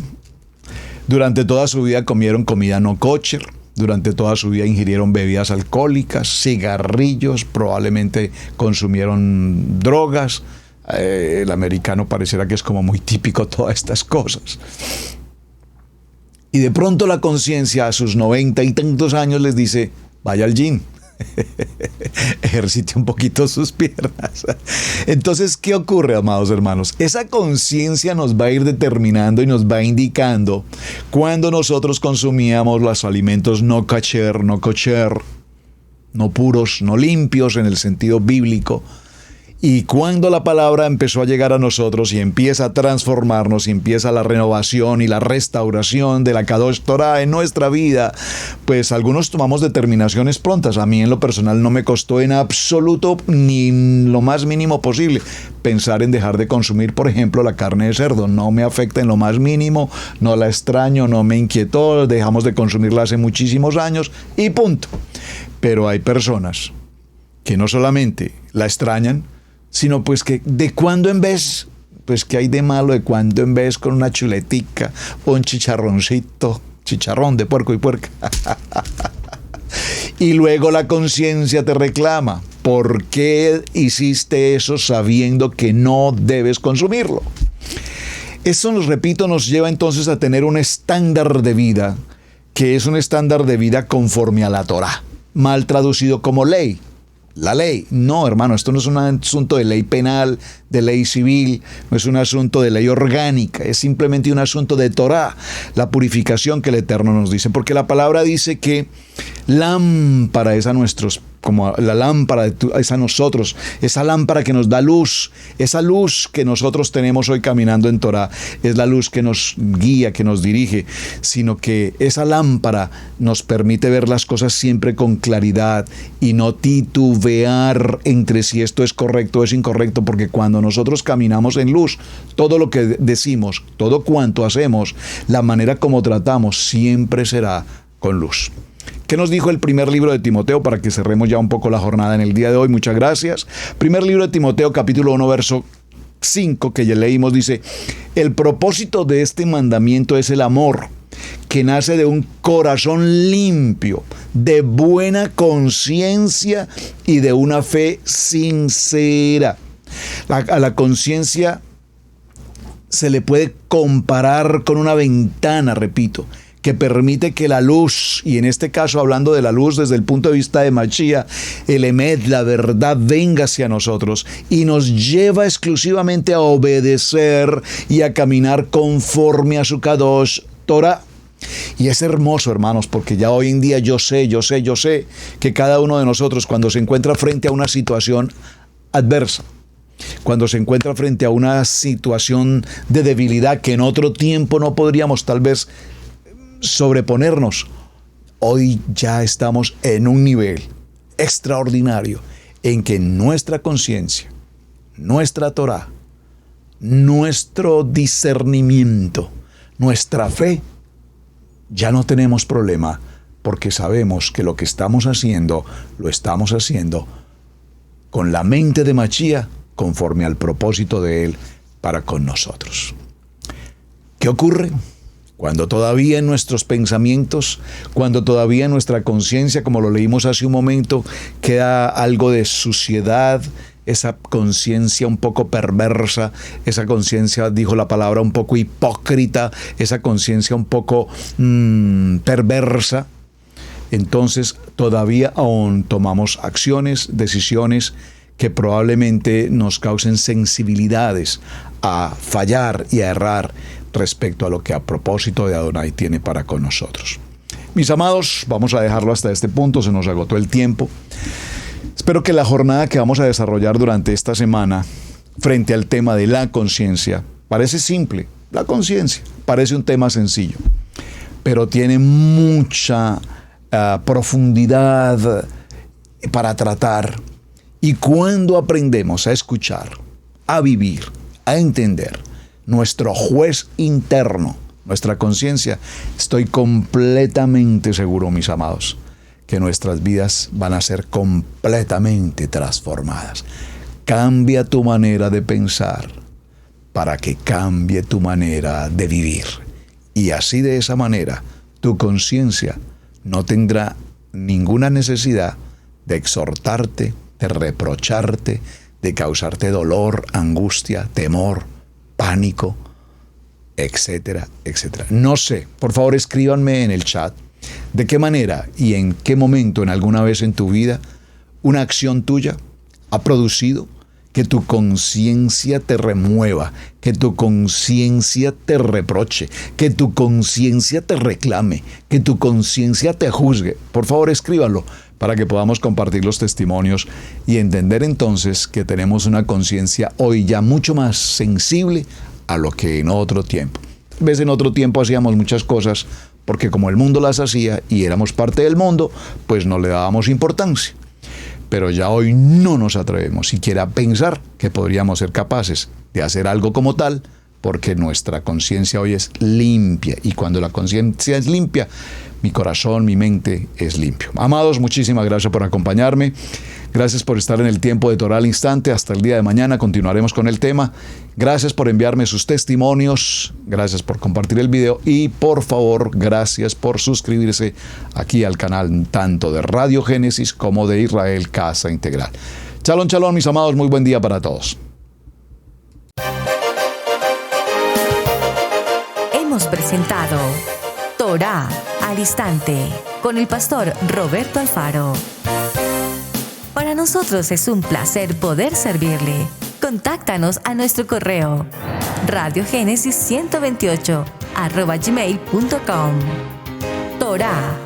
Durante toda su vida comieron comida no kosher, durante toda su vida ingirieron bebidas alcohólicas, cigarrillos, probablemente consumieron drogas. El americano pareciera que es como muy típico todas estas cosas. Y de pronto la conciencia a sus 90 y tantos años les dice, vaya al gym. Ejercite un poquito sus piernas. Entonces, ¿qué ocurre, amados hermanos? Esa conciencia nos va a ir determinando y nos va indicando cuando nosotros consumíamos los alimentos no kosher, no puros, no limpios en el sentido bíblico. Y cuando la palabra empezó a llegar a nosotros y empieza a transformarnos y empieza la renovación y la restauración de la Kadosh Torah en nuestra vida, pues algunos tomamos determinaciones prontas. A mí en lo personal no me costó en absoluto ni lo más mínimo posible pensar en dejar de consumir, por ejemplo, la carne de cerdo. No me afecta en lo más mínimo, no la extraño, no me inquietó, dejamos de consumirla hace muchísimos años y punto. Pero hay personas que no solamente la extrañan, sino pues que de cuando en vez, pues que hay de malo de cuando en vez con una chuletica o un chicharroncito, chicharrón de puerco y puerca. Y luego la conciencia te reclama, ¿por qué hiciste eso sabiendo que no debes consumirlo? Eso, nos repito, nos lleva entonces a tener un estándar de vida, que es un estándar de vida conforme a la Torá, mal traducido como ley. La ley. No, hermano, esto no es un asunto de ley penal, de ley civil, no es un asunto de ley orgánica, es simplemente un asunto de Torá, la purificación que el Eterno nos dice, porque la palabra dice que lámpara es a nuestros, como la lámpara es a nosotros, esa lámpara que nos da luz, esa luz que nosotros tenemos hoy caminando en Torá, es la luz que nos guía, que nos dirige, sino que esa lámpara nos permite ver las cosas siempre con claridad y no titubear entre si esto es correcto o es incorrecto, porque cuando nosotros caminamos en luz, todo lo que decimos, todo cuanto hacemos, la manera como tratamos, siempre será con luz. ¿Qué nos dijo el primer libro de Timoteo para que cerremos ya un poco la jornada en el día de hoy? Muchas gracias. Primer libro de Timoteo, capítulo 1, verso 5, que ya leímos, dice: el propósito de este mandamiento es el amor, que nace de un corazón limpio, de buena conciencia y de una fe sincera. A la conciencia se le puede comparar con una ventana, repito, que permite que la luz, y en este caso hablando de la luz desde el punto de vista de Mashiach, el Emet, la verdad, venga hacia nosotros y nos lleva exclusivamente a obedecer y a caminar conforme a su Kadosh Torah. Y es hermoso, hermanos, porque ya hoy en día yo sé que cada uno de nosotros, cuando se encuentra frente a una situación adversa, cuando se encuentra frente a una situación de debilidad que en otro tiempo no podríamos tal vez sobreponernos, hoy ya estamos en un nivel extraordinario en que nuestra conciencia, nuestra Torah, nuestro discernimiento, nuestra fe, ya no tenemos problema, porque sabemos que lo que estamos haciendo, lo estamos haciendo con la mente de Mashiach, conforme al propósito de Él para con nosotros. ¿Qué ocurre? Cuando todavía en nuestros pensamientos, cuando todavía en nuestra conciencia, como lo leímos hace un momento, queda algo de suciedad, esa conciencia un poco perversa, esa conciencia, dijo la palabra, un poco hipócrita, esa conciencia un poco perversa, entonces todavía aún tomamos acciones, decisiones que probablemente nos causen sensibilidades a fallar y a errar respecto a lo que a propósito de Adonai tiene para con nosotros. Mis amados, vamos a dejarlo hasta este punto, se nos agotó el tiempo. Espero que la jornada que vamos a desarrollar durante esta semana frente al tema de la conciencia, parece simple, la conciencia parece un tema sencillo, pero tiene mucha profundidad para tratar. Y cuando aprendemos a escuchar, a vivir, a entender nuestro juez interno, nuestra conciencia, estoy completamente seguro, mis amados, que nuestras vidas van a ser completamente transformadas. Cambia tu manera de pensar para que cambie tu manera de vivir. Y así, de esa manera, tu conciencia no tendrá ninguna necesidad de exhortarte, de reprocharte, de causarte dolor, angustia, temor, pánico, etcétera, etcétera. No sé, por favor escríbanme en el chat de qué manera y en qué momento en alguna vez en tu vida una acción tuya ha producido que tu conciencia te remueva, que tu conciencia te reproche, que tu conciencia te reclame, que tu conciencia te juzgue. Por favor escríbanlo para que podamos compartir los testimonios y entender entonces que tenemos una conciencia hoy ya mucho más sensible a lo que en otro tiempo. Tal vez en otro tiempo hacíamos muchas cosas porque como el mundo las hacía y éramos parte del mundo, pues no le dábamos importancia. Pero ya hoy no nos atrevemos siquiera a pensar que podríamos ser capaces de hacer algo como tal, porque nuestra conciencia hoy es limpia, y cuando la conciencia es limpia, mi corazón, mi mente es limpio. Amados, muchísimas gracias por acompañarme. Gracias por estar en el tiempo de Torah al Instante. Hasta el día de mañana continuaremos con el tema. Gracias por enviarme sus testimonios. Gracias por compartir el video. Y por favor, gracias por suscribirse aquí al canal tanto de Radio Génesis como de Israel Casa Integral. Shalom, shalom, mis amados. Muy buen día para todos. hemos presentado Torá al Instante con el pastor Roberto Alfaro. Para nosotros es un placer poder servirle. Contáctanos a nuestro correo radiogenesis128@gmail.com. Torá